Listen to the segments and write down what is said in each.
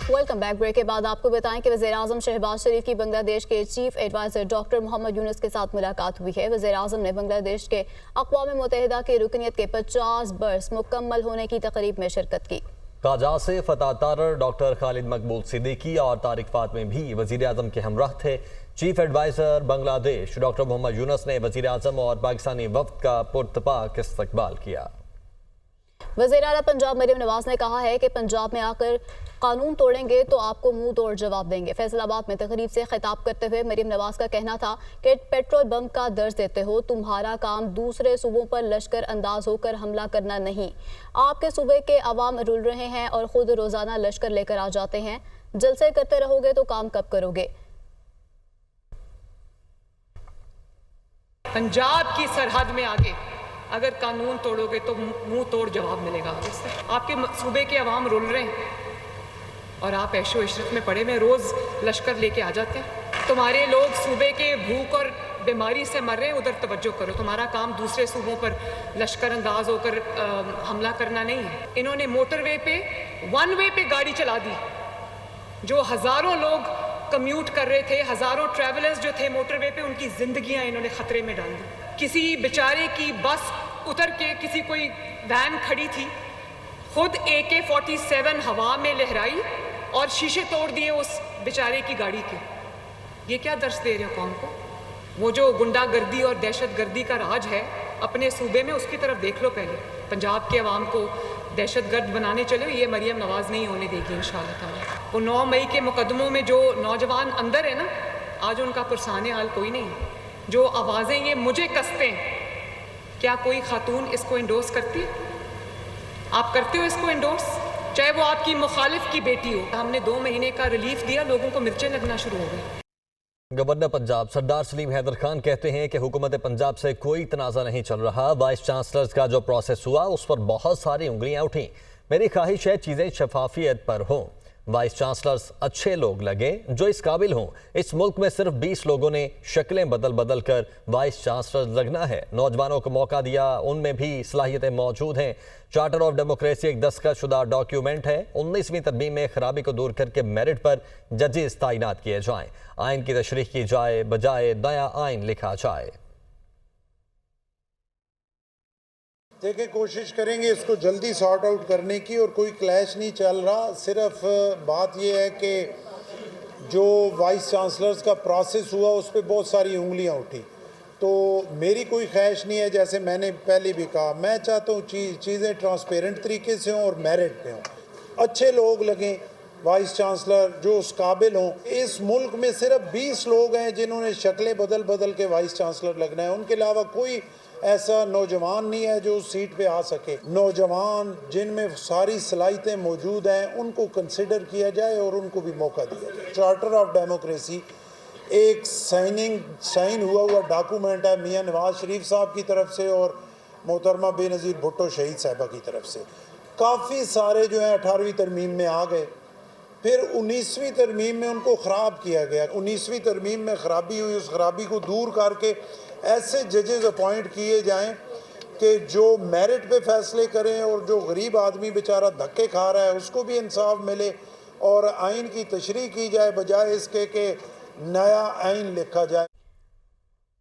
Welcome back. Break के बाद आपको बताएं कि वज़ीर-ए-आज़म शहबाज शरीफ की बांग्लादेश के chief adviser doctor Mohammad Yunus के साथ मुलाकात हुई है। वज़ीर-ए-आज़म ने बांग्लादेश के अक़वाम मुत्तहिदा की रुकनियत के 50 बरस मुकम्मल होने की तक़रीब में शिरकत की। काजा से फतह तारर, डॉक्टर खालिद मकबूल सिद्दीकी और तारिक फातमी भी वज़ीर-ए-आज़म के हमराह थे। Chief adviser Bangladesh doctor Mohammad Yunus ने वज़ीर-ए-आज़म और पाकिस्तानी वफ़द का पुरतपाक इस्तक़बाल किया। वज़ीर आला पंजाब मरियम नवाज ने कहा है कि पंजाब में आकर कानून तोड़ेंगे तो आपको मुंह तोड़ जवाब देंगे। फैसलाबाद में तकरीब से खिताब करते हुए मरियम नवाज का कहना था कि पेट्रोल बम का दर्ज देते हो, तुम्हारा काम दूसरे सूबों पर लश्कर अंदाज होकर हमला करना नहीं। आपके सूबे के अवाम रुल रहे हैं और खुद रोजाना लश्कर लेकर आ जाते हैं। जलसे करते रहोगे तो काम कब करोगे? पंजाब की सरहद में आगे अगर कानून तोड़ोगे तो मुंह तोड़ जवाब मिलेगा आगे से। आपके सूबे के अवाम रुल रहे हैं और आप ऐशो इशरत में पड़े में रोज़ लश्कर लेके आ जाते हैं। तुम्हारे लोग सूबे के भूख और बीमारी से मर रहे हैं, उधर तवज्जो करो। तुम्हारा काम दूसरे सूबों पर लश्कर अंदाज होकर हमला करना नहीं है। इन्होंने मोटरवे पे वन वे पे गाड़ी चला दी। जो हज़ारों लोग कम्यूट कर रहे थे, हज़ारों ट्रैवलर्स जो थे मोटरवे पे, उनकी ज़िंदगियाँ इन्होंने ख़तरे में डाल दी। किसी बेचारे की बस उतर के किसी कोई वैन खड़ी थी, खुद AK-47 हवा में लहराई और शीशे तोड़ दिए उस बेचारे की गाड़ी के। ये क्या दर्श दे रहे हो कौम को? वो जो गुंडागर्दी और दहशतगर्दी का राज है अपने सूबे में, उसकी तरफ देख लो पहले। पंजाब के अवाम को दहशतगर्द बनाने चले, ये मरियम नवाज नहीं होने देगी इंशाअल्लाह ताला। वो 9 मई के मुकदमों में जो नौजवान अंदर है ना, आज उनका पुरसाने हाल कोई नहीं। जो आवाज़ें ये मुझे कसते हैं, क्या कोई खातून इसको इंडोर्स करती है? आप करते हो इसको इंडोर्स? चाहे वो आपकी मुखालिफ की बेटी हो। हमने 2 महीने का रिलीफ दिया, लोगों को मिर्चें लगना शुरू हो गई। गवर्नर पंजाब सरदार सलीम हैदर खान कहते हैं कि हुकूमत पंजाब से कोई तनाज़ा नहीं चल रहा। वाइस चांसलर्स का जो प्रोसेस हुआ उस पर बहुत सारी उंगलियां उठी। मेरी ख्वाहिश है चीज़ें शफाफियत पर हों, वाइस चांसलर्स अच्छे लोग लगे जो इस काबिल हों। इस मुल्क में सिर्फ 20 लोगों ने शक्लें बदल बदल कर वाइस चांसलर लगना है। नौजवानों को मौका दिया, उनमें भी सलाहियतें मौजूद हैं। चार्टर ऑफ डेमोक्रेसी एक दस्तखत शुदा डॉक्यूमेंट है। 19वीं तरमीम में खराबी को दूर करके मेरिट पर जजेस तैनात किए जाएं, आइन की तशरीह की जाए, बजाय नया आइन लिखा जाए। देखिए, कोशिश करेंगे इसको जल्दी सॉर्ट आउट करने की, और कोई क्लैश नहीं चल रहा। सिर्फ बात यह है कि जो वाइस चांसलर्स का प्रोसेस हुआ उस पर बहुत सारी उंगलियां उठी। तो मेरी कोई ख्वाहिश नहीं है, जैसे मैंने पहले भी कहा, मैं चाहता हूँ चीज़ें ट्रांसपेरेंट तरीके से हों और मेरिट पे हों। अच्छे लोग लगें वाइस चांसलर जो उस काबिल हों। इस मुल्क में सिर्फ 20 लोग हैं जिन्होंने शक्लें बदल बदल के वाइस चांसलर लगना है। उनके अलावा कोई ऐसा नौजवान नहीं है जो उस सीट पे आ सके। नौजवान जिनमें सारी सलाहियतें मौजूद हैं उनको कंसिडर किया जाए और उनको भी मौका दिया जाए। चार्टर ऑफ डेमोक्रेसी एक साइन हुआ डॉक्यूमेंट है मियां नवाज शरीफ साहब की तरफ से और मोहतरमा बेनज़ीर भुट्टो शहीद साहिबा की तरफ से। काफ़ी सारे जो हैं 18वीं तरमीम में आ गए, फिर 19वीं तरमीम में उनको ख़राब किया गया। 19वीं तरमीम में ख़राबी हुई, उस ख़राबी को दूर करके ऐसे जजेस अपॉइंट किए जाएं कि जो मेरिट पे फैसले करें और जो गरीब आदमी बेचारा धक्के खा रहा है उसको भी इंसाफ मिले और आइन की तशरीह की जाए, बजाय इसके कि नया आइन लिखा जाए।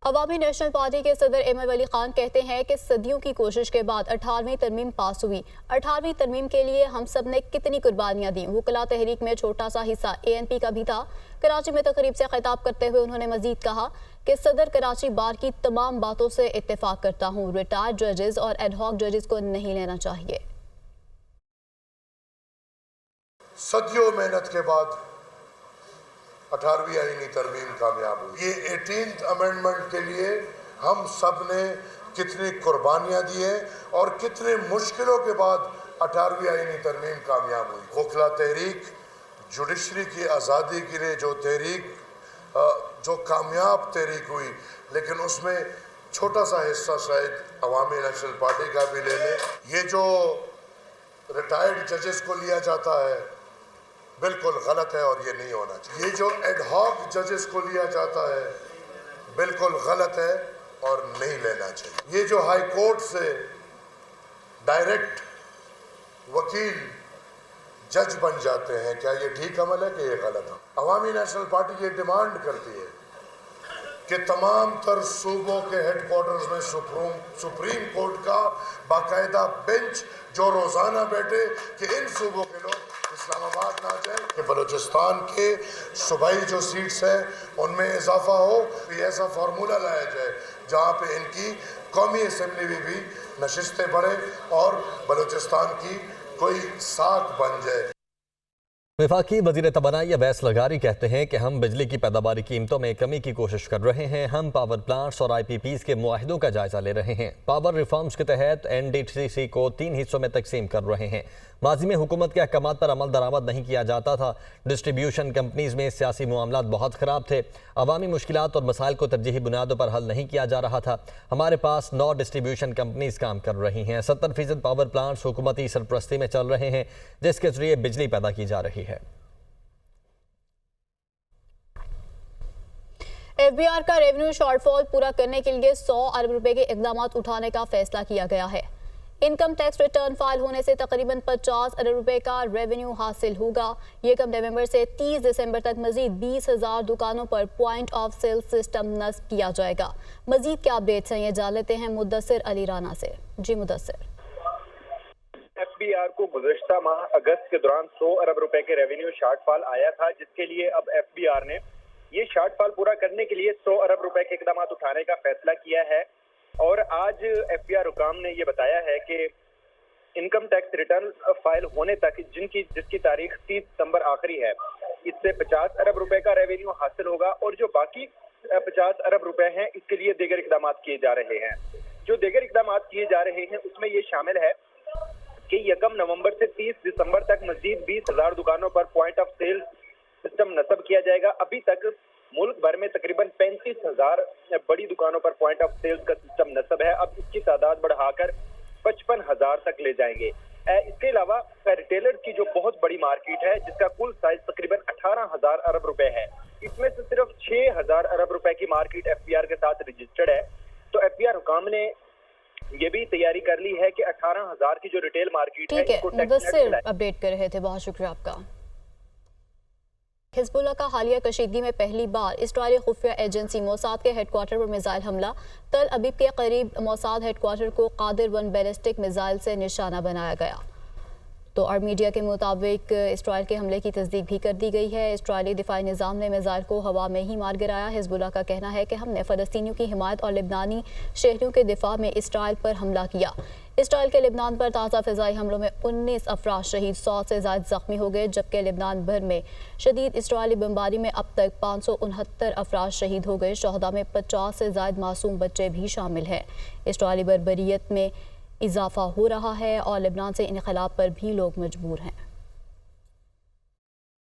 अवामी नेशनल पार्टी के सदर एम अली खान कहते हैं कि सदियों की कोशिश के बाद 18वीं तरमीम पास हुई। 18वीं तरमीम के लिए हम सब ने कितनी कुर्बानियां दी। वकला तहरीक में छोटा सा हिस्सा ANP का भी था। कराची में तकरीब से खिताब करते हुए उन्होंने मजीद कहा कि सदर कराची बार की तमाम बातों से इत्तेफाक करता हूँ। रिटायर्ड जजेस और एडहॉक जजेस को नहीं लेना चाहिए। सदियों मेहनत के बाद 18वीं आईनी तरमीम कामयाब हुई। ये 18th अमेंडमेंट के लिए हम सब ने कितनी कुर्बानियाँ दी हैं और कितने मुश्किलों के बाद 18वीं आईनी तरमीम कामयाब हुई। वकला तहरीक, जुडिशरी की आज़ादी के लिए जो तहरीक, जो कामयाब तहरीक हुई, लेकिन उसमें छोटा सा हिस्सा शायद अवामी नेशनल पार्टी का भी ले लें। ये जो रिटायर्ड जजेस को लिया जाता है बिल्कुल गलत है और ये नहीं होना चाहिए। ये जो एडहॉक जजेस को लिया जाता है बिल्कुल गलत है और नहीं लेना चाहिए। ये जो हाई कोर्ट से डायरेक्ट वकील जज बन जाते हैं। क्या ये ठीक अमल है कि ये गलत है? अवामी नेशनल पार्टी ये डिमांड करती है कि तमाम तर सूबों के हेडक्वार्टर्स में सुप्रीम कोर्ट का बाकायदा बेंच जो रोज़ाना बैठे कि इन सूबों के लोग इस्लामाबाद ना जाए, कि बलूचिस्तान के सूबाई जो सीट्स हैं उनमें इजाफा हो, ऐसा फार्मूला लाया जाए जहाँ पे इनकी कौमी असम्बली में भी नशिस्तें बढ़े और बलूचिस्तान की कोई साख बन जाए। वफाकी वज़ीर तवानाई अवैस लगारी कहते हैं कि हम बिजली की पैदावारी कीमतों में कमी की कोशिश कर रहे हैं। हम पावर प्लांट्स और IPPs के मुआहिदों का जायजा ले रहे हैं। पावर रिफॉर्म्स के तहत NDCC को 3 हिस्सों में तकसीम कर रहे हैं। माजी में हुकूमत के अहकामात पर अमल दरामद नहीं किया जाता था। डिस्ट्रीब्यूशन कंपनीज में सियासी मामलात बहुत ख़राब थे। अवामी मुश्किलात और मसाइल को तरजीही बुनियादों पर हल नहीं किया जा रहा था। हमारे पास 9 डिस्ट्रीब्यूशन कंपनीज काम कर रही हैं। 70% पावर प्लांट्स हुकूमती सरपरस्ती में चल रहे हैं, जिसके जरिए बिजली पैदा की जा रही है। FBR का रेवेन्यू शॉर्टफॉल पूरा करने के लिए 100 अरब रुपए के इकदाम उठाने का फैसला किया गया है। इनकम टैक्स रिटर्न फाइल होने से तकरीबन 50 अरब रुपए का रेवेन्यू हासिल होगा। ये कम नवंबर से 30 दिसंबर तक मजीद 20,000 दुकानों पर पॉइंट ऑफ सेल सिस्टम नस्ब किया जाएगा। मजीद क्या अपडेट्स हैं ये जान लेते हैं मुद्दसिर अली राना से। जी मुद्दसिर। FBR को गुज़श्ता माह अगस्त के दौरान 100 अरब रुपए के रेवेन्यू शॉर्टफॉल आया था, जिसके लिए अब FBR ने ये शॉर्टफॉल पूरा करने के लिए 100 अरब रुपए के इकदाम उठाने का फैसला किया है। और आज FBR हुकाम ने ये बताया है कि इनकम टैक्स रिटर्न फाइल होने तक जिसकी तारीख 30 सितंबर आखिरी है, इससे 50 अरब रुपए का रेवेन्यू हासिल होगा और जो बाकी 50 अरब रुपए हैं इसके लिए दीगर इकदाम किए जा रहे हैं। जो दीगर इकदाम किए जा रहे हैं उसमें ये शामिल है कि 1 नवंबर से 30 दिसंबर तक मजीद 20,000 दुकानों पर पॉइंट ऑफ सेल सिस्टम नस्ब किया जाएगा। अभी तक मुल्क भर में तकरीबन 35,000 बड़ी दुकानों पर पॉइंट ऑफ सेल्स का सिस्टम नस्ब है। अब इसकी तादाद बढ़ाकर 55,000 तक ले जाएंगे। इसके अलावा रिटेलर्स की जो बहुत बड़ी मार्केट है, जिसका कुल साइज तकरीबन 18,000 अरब रुपए है, इसमें से सिर्फ 6,000 अरब रुपए की मार्केट FBR के साथ रजिस्टर्ड है। तो FBR हुकाम ने ये भी तैयारी कर ली है कि 18,000 की जो रिटेल मार्केट है, ठीक है मुद्दसिर अपडेट कर रहे थे, बहुत शुक्रिया आपका। हिजबुल्लाह का हालिया कशीदगी में पहली बार इसराइली खुफिया एजेंसी मोसाद के हेडक्वार्टर पर मिसाइल हमला। तल अबीब के करीब मोसाद हेडक्वार्टर को कादिर-1 बैलिस्टिक मिसाइल से निशाना बनाया गया। तो और मीडिया के मुताबिक इसराइल के हमले की तस्दीक भी कर दी गई है। इसराइली दिफाई निज़ाम ने मिसाइल को हवा में ही मार गिराया। हिजबुल्लाह का कहना है कि हमने फ़लस्तीनियों की हिमायत और लिबनानी शहरियों के दिफा में इसराइल पर हमला किया। इसराइल के लिबनान पर ताज़ा फ़िज़ाई हमलों में 19 अफराद शहीद, 100 से ज़ायद ज़ख्मी हो गए, जबकि लिबनान भर में शदीद इसराइली बमबारी में अब तक 569 अफराद शहीद हो गए। शहदा में 50 से ज़ायद मासूम बच्चे भी शामिल हैं। इसराइली बर्बरियत में इजाफा हो रहा है और लिबनान से इनक़लाब पर भी लोग मजबूर हैं।